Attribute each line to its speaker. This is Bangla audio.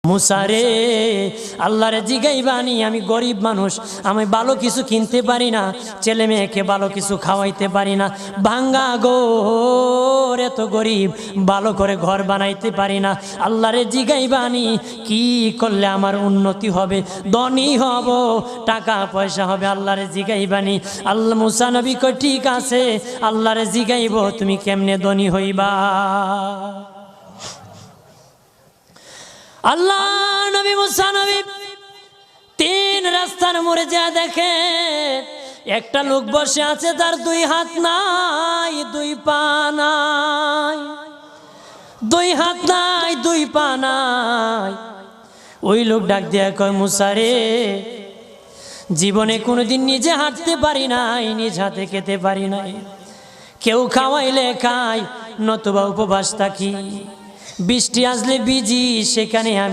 Speaker 1: মুসারে আল্লাহরে জিগাইবানি, আমি গরিব মানুষ, আমি ভালো কিছু কিনতে পারি না, ছেলে মেয়েকে ভালো কিছু খাওয়াইতে পারি না, ভাঙ্গা ঘর, এত গরিব, ভালো করে ঘর বানাইতে পারি না। আল্লাহরে জিগাইবানি কি করলে আমার উন্নতি হবে, ধনী হব, টাকা পয়সা হবে। আল্লাহরে জিগাইবানি। আল্লাহ মুসা নবী কই ঠিক আছে, আল্লাহরে জিগাইব তুমি কেমনে ধনী হইবা। আল্লাহ নবী মুসা নবী তিন রাস্তার মোড়ে যা দেখে একটা লোক বসে আছে, তার দুই হাত নাই, দুই পা নাই, দুই হাত নাই, দুই পা নাই। ওই লোক ডাক দিয়া কয়, মুসা রে, জীবনে কোনোদিন নিজে হাঁটতে পারি নাই, নিজ হাতে খেতে পারি নাই, কেউ খাওয়াইলে খাই, নতুবা উপবাস থাকি, বৃষ্টি আসলে ভিজি, সেখানে আমি